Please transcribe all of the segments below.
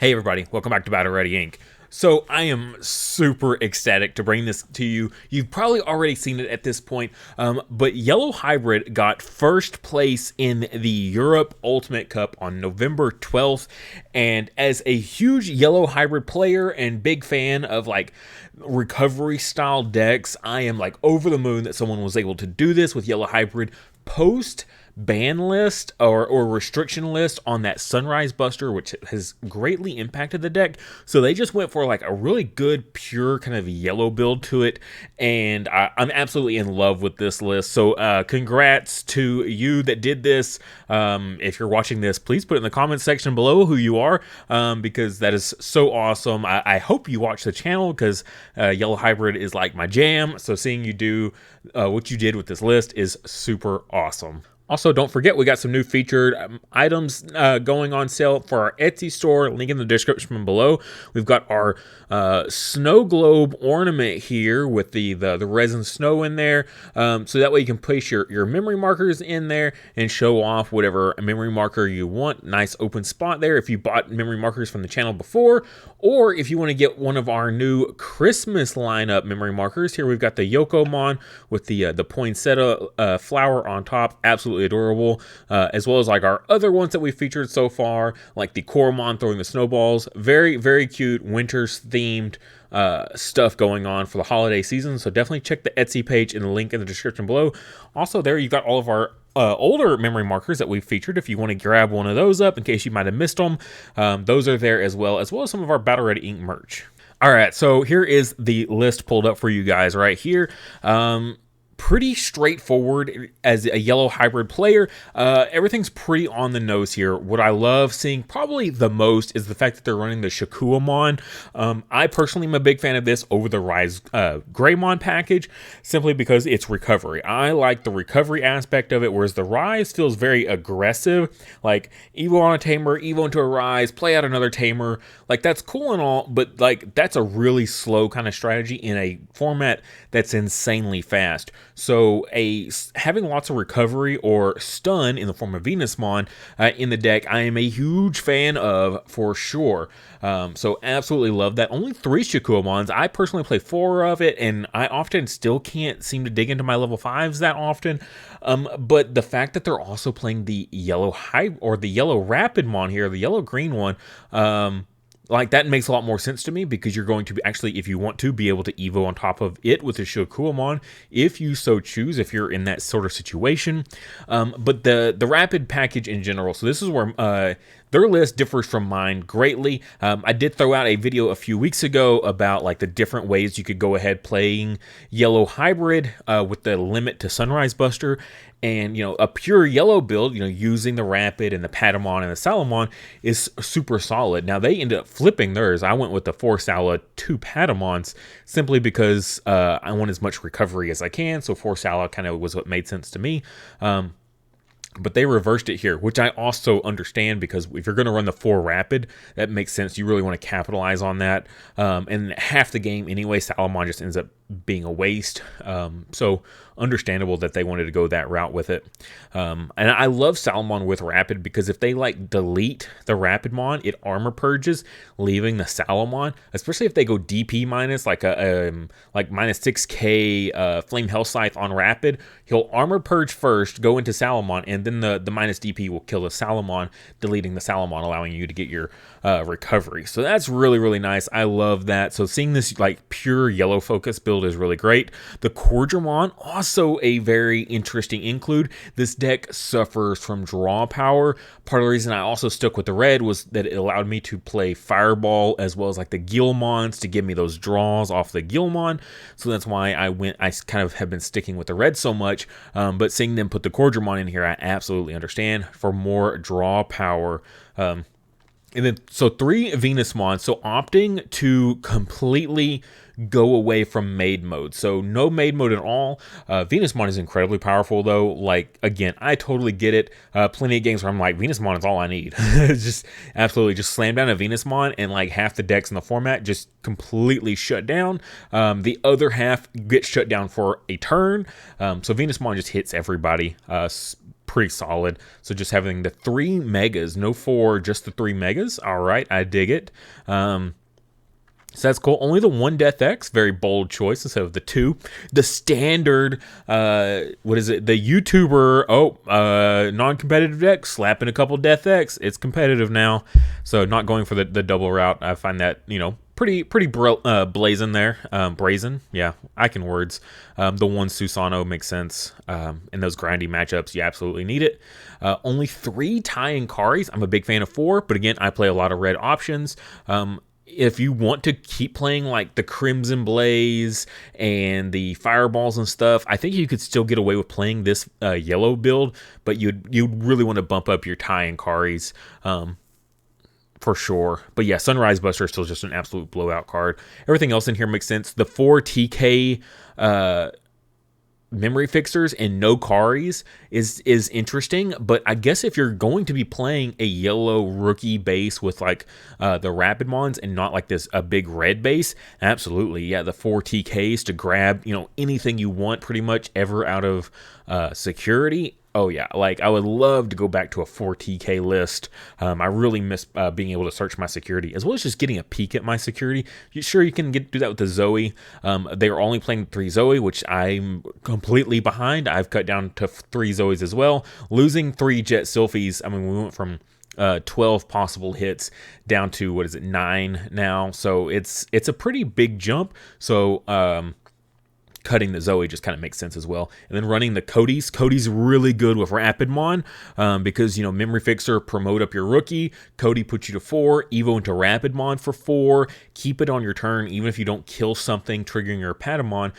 Hey everybody, welcome back to Battle Ready Inc. So I am super ecstatic to bring this to you. You've probably already seen it at this point, but Yellow Hybrid got first place in the Europe Ultimate Cup on November 12th, and as a huge Yellow Hybrid player and big fan of like recovery style decks, I am like over the moon that someone was able to do this with Yellow Hybrid post ban list or restriction list on that Sunrise Buster, which has greatly impacted the deck. So they just went for like a really good pure kind of yellow build to it, and I'm absolutely in love with this list. So congrats to you that did this. If you're watching this, please put it in the comments section below who you are, because that is so awesome. I hope you watch the channel because Yellow Hybrid is like my jam. So seeing you do what you did with this list is super awesome. Also, don't forget, we got some new featured items going on sale for our Etsy store. Link in the description below. We've got our snow globe ornament here with the resin snow in there. So that way you can place your memory markers in there and show off whatever memory marker you want. Nice open spot there if you bought memory markers from the channel before. Or if you want to get one of our new Christmas lineup memory markers, here we've got the Yokomon with the poinsettia flower on top. Absolutely adorable, as well as like our other ones that we featured so far, like the Koromon throwing the snowballs. Very, very cute winters themed stuff going on for the holiday season. So definitely check the Etsy page in the link in the description below. Also, there you've got all of our older memory markers that we've featured. If you want to grab one of those up in case you might have missed them, those are there as well as some of our Battle Ready Inc. merch. All right, so here is the list pulled up for you guys right here. Pretty straightforward as a Yellow Hybrid player. Everything's pretty on the nose here. What I love seeing probably the most is the fact that they're running the Shakuamon. I personally am a big fan of this over the Rise Greymon package, simply because it's recovery. I like the recovery aspect of it, whereas the Rise feels very aggressive. Like Evo on a Tamer, Evo into a Rise, play out another Tamer. Like that's cool and all, but like that's a really slow kind of strategy in a format that's insanely fast. So having lots of recovery or stun in the form of Venusmon in the deck, I am a huge fan of for sure. So absolutely love that. Only 3 Shakuamons. I personally play 4 of it, and I often still can't seem to dig into my level 5s that often. But the fact that they're also playing the yellow the yellow Rapidmon here, the yellow green one, like that makes a lot more sense to me, because you're going to actually, if you want to, be able to Evo on top of it with the Shakuamon, if you so choose, if you're in that sort of situation. But the Rapid package in general, so this is where their list differs from mine greatly. I did throw out a video a few weeks ago about like the different ways you could go ahead playing Yellow Hybrid with the limit to Sunrise Buster. And, a pure yellow build, using the Rapid and the Patamon and the Salamon is super solid. Now, they ended up flipping theirs. I went with the 4 Sala, 2 Patamons, simply because I want as much recovery as I can. So 4 Sala kind of was what made sense to me. But they reversed it here, which I also understand, because if you're going to run the 4 Rapid, that makes sense. You really want to capitalize on that. And half the game anyway, Salamon just ends up being a waste. So understandable that they wanted to go that route with it. And I love Salamon with Rapid, because if they like delete the Rapidmon, it armor purges, leaving the Salamon, especially if they go DP minus, like like minus 6k Flame Hell Scythe on Rapid. He'll armor purge first, go into Salamon, and then the minus DP will kill the Salamon, deleting the Salamon, allowing you to get your recovery. So that's really, really nice. I love that. So seeing this like pure yellow focus build is really great. The Cordramon, also a very interesting include. This deck suffers from draw power. Part of the reason I also stuck with the red was that it allowed me to play Fireball as well as like the Gilmons to give me those draws off the Gilmon. So that's why I kind of have been sticking with the red so much. But seeing them put the Cordramon in here, I absolutely understand, for more draw power. And then, so 3 Venusmon, so opting to completely go away from maid mode. So no maid mode at all. Venusmon is incredibly powerful though. Like, again, I totally get it. Plenty of games where I'm like, Venusmon is all I need. Just absolutely just slam down a Venusmon and like half the decks in the format just completely shut down. The other half gets shut down for a turn. So Venusmon just hits everybody. pretty solid. So just having the 3 megas, no 4, just the 3 megas. All right, I dig it. So that's cool. Only the 1 Death X, very bold choice instead of the 2. The standard, what is it? The YouTuber, non-competitive deck, slapping a couple Death X. It's competitive now. So not going for the double route. I find that, pretty blazing there. Brazen. Yeah, I can words. The 1 Susano makes sense. In those grindy matchups, you absolutely need it. Only 3 Tie Karis. I'm a big fan of 4, but again, I play a lot of red options. If you want to keep playing like the Crimson Blaze and the Fireballs and stuff, I think you could still get away with playing this yellow build, but you'd really want to bump up your Tie Karis for sure. But yeah, Sunrise Buster is still just an absolute blowout card. Everything else in here makes sense. The 4 TK memory fixers and no Karis is interesting, but I guess if you're going to be playing a yellow rookie base with like the Rapidmons and not like a big red base, absolutely, yeah, the 4 TKs to grab anything you want pretty much ever out of security. Oh yeah, like I would love to go back to a 4 TK list. I really miss being able to search my security, as well as just getting a peek at my security. Sure, you can do that with the Zoe. They are only playing 3 Zoe, which I'm completely behind. I've cut down to 3 Zoes as well. Losing 3 Jet Sylphies, I mean, we went from 12 possible hits down to, 9 now. So it's a pretty big jump. So, cutting the Zoe just kind of makes sense as well. And then running the Cody's. Cody's really good with Rapidmon because, Memory Fixer, promote up your rookie. Cody puts you to 4. Evo into Rapidmon for 4. Keep it on your turn. Even if you don't kill something triggering your Patamon,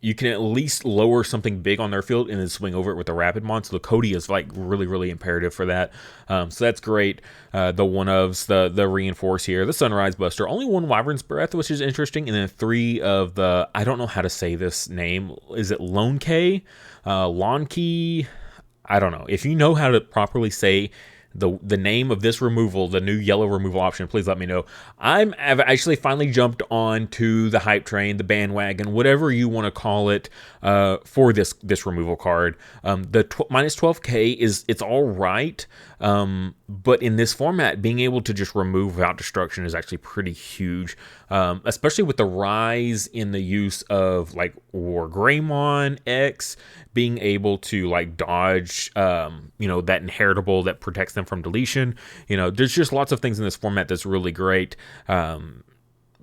you can at least lower something big on their field and then swing over it with the Rapidmon. So the Cody is like really, really imperative for that. So that's great. The one-ofs, the Reinforce here, the Sunrise Buster, only 1 Wyvern's Breath, which is interesting. And then 3 of the, I don't know how to say this name. Is it Lonke? Lonke? I don't know. If you know how to properly say the name of this removal, the new yellow removal option, please let me know. I've actually finally jumped on to the hype train, the bandwagon, whatever you want to call it, for this removal card. The minus 12k it's all right, but in this format, being able to just remove without destruction is actually pretty huge, especially with the rise in the use of like War Greymon X being able to like dodge, that inheritable that protects them from deletion. There's just lots of things in this format that's really great.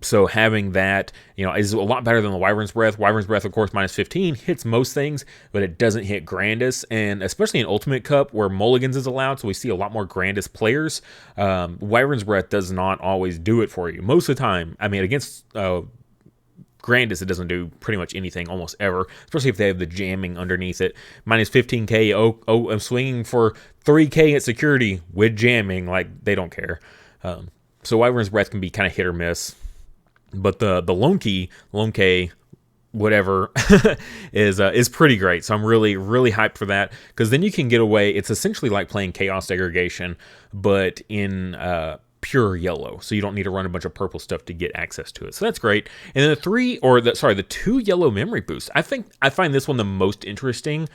So having that, is a lot better than the Wyvern's Breath. Wyvern's Breath, of course, minus 15 hits most things, but it doesn't hit Grandis. And especially in Ultimate Cup, where Mulligans is allowed, so we see a lot more Grandis players. Wyvern's Breath does not always do it for you. Most of the time, I mean, against Grandis, it doesn't do pretty much anything almost ever, especially if they have the jamming underneath it. Minus 15k, I'm swinging for 3k at security with jamming, like, they don't care. So Wyvern's Breath can be kind of hit or miss. But the Lonke, whatever, is pretty great. So I'm really, really hyped for that, because then you can get away. It's essentially like playing Chaos Degradation, but in pure yellow. So you don't need to run a bunch of purple stuff to get access to it. So that's great. And then the 2 yellow memory boosts. I find this one the most interesting,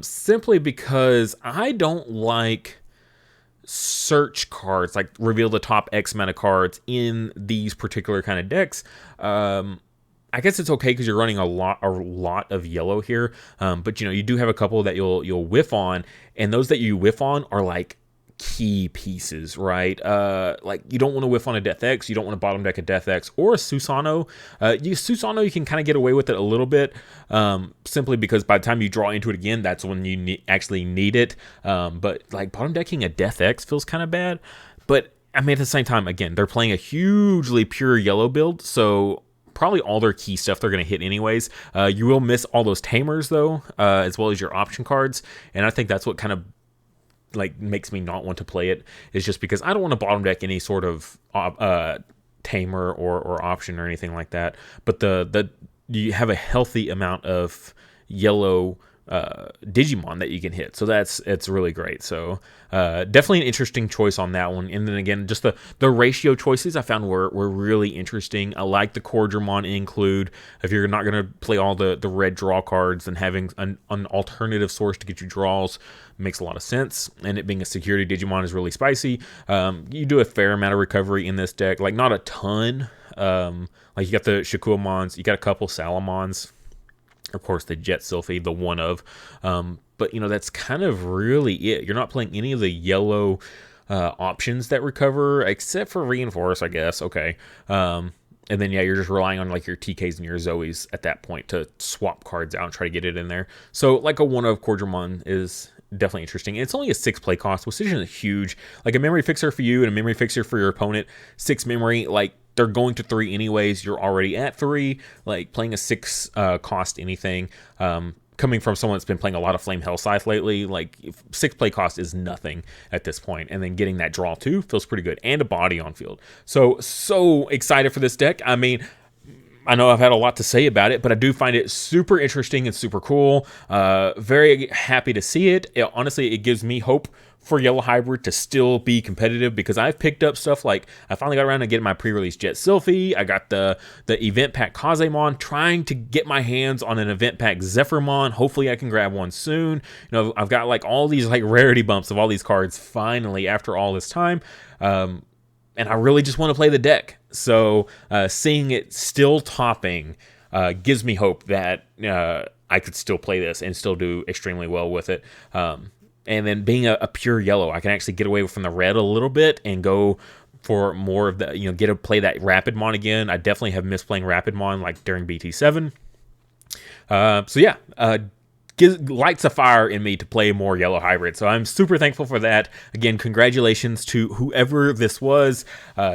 simply because I don't like search cards, like reveal the top X amount of cards in these particular kind of decks. I guess it's okay because you're running a lot of yellow here, but you do have a couple that you'll whiff on, and those that you whiff on are like key pieces, right? Like you don't want to whiff on a Death X, you don't want to bottom deck a Death X or a Susano. Susano, you can kind of get away with it a little bit, simply because by the time you draw into it again, that's when you actually need it. But like bottom decking a Death X feels kind of bad. But I mean, at the same time, again, they're playing a hugely pure yellow build, so probably all their key stuff they're going to hit anyways. You will miss all those tamers though, as well as your option cards, and I think that's what kind of like makes me not want to play it, is just because I don't want to bottom deck any sort of tamer or option or anything like that. But you have a healthy amount of yellow Digimon that you can hit. So it's really great. So definitely an interesting choice on that one. And then again, just the ratio choices I found were really interesting. I like the Cordramon include. If you're not going to play all the red draw cards, and having an alternative source to get you draws makes a lot of sense. And it being a security Digimon is really spicy. You do a fair amount of recovery in this deck, like not a ton. Like you got the Shakuamons, you got a couple Salamons, of course the Jet Sylphie, the one of, but that's kind of really it. You're not playing any of the yellow options that recover, except for Reinforce, I guess. Okay. And then you're just relying on like your TKs and your Zoes at that point to swap cards out and try to get it in there. So like a one of Cordramon is definitely interesting. And it's only a 6 play cost, which isn't huge. Like a memory fixer for you and a memory fixer for your opponent. 6 memory, like they're going to 3 anyways. You're already at 3. Like playing a 6 cost anything. Coming from someone that's been playing a lot of Flame Hell Scythe lately, like 6 play cost is nothing at this point. And then getting that draw too feels pretty good, and a body on field. So excited for this deck. I mean, I know I've had a lot to say about it, but I do find it super interesting and super cool. Very happy to see it. Honestly, it gives me hope for Yellow Hybrid to still be competitive, because I've picked up stuff like, I finally got around to getting my pre-release Jet Sylphie. I got the event pack Kazemon, trying to get my hands on an event pack Zephyrmon. Hopefully I can grab one soon. I've got like all these like rarity bumps of all these cards finally after all this time. And I really just want to play the deck. So seeing it still topping gives me hope that I could still play this and still do extremely well with it. And then being a pure yellow, I can actually get away from the red a little bit and go for more of the, get to play that Rapidmon again. I definitely have missed playing Rapidmon like during BT7. So yeah, lights a fire in me to play more Yellow Hybrid. So I'm super thankful for that. Again, congratulations to whoever this was.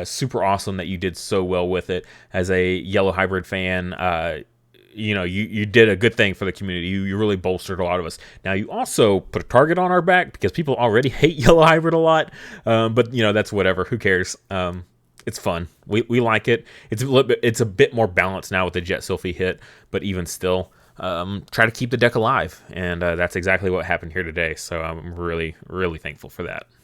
Super awesome that you did so well with it. As a Yellow Hybrid fan, you did a good thing for the community. You really bolstered a lot of us. Now, you also put a target on our back, because people already hate Yellow Hybrid a lot. But, that's whatever. Who cares? It's fun. We like it. It's a bit more balanced now with the Jet Sylphie hit, but even still, try to keep the deck alive. And that's exactly what happened here today. So I'm really, really thankful for that.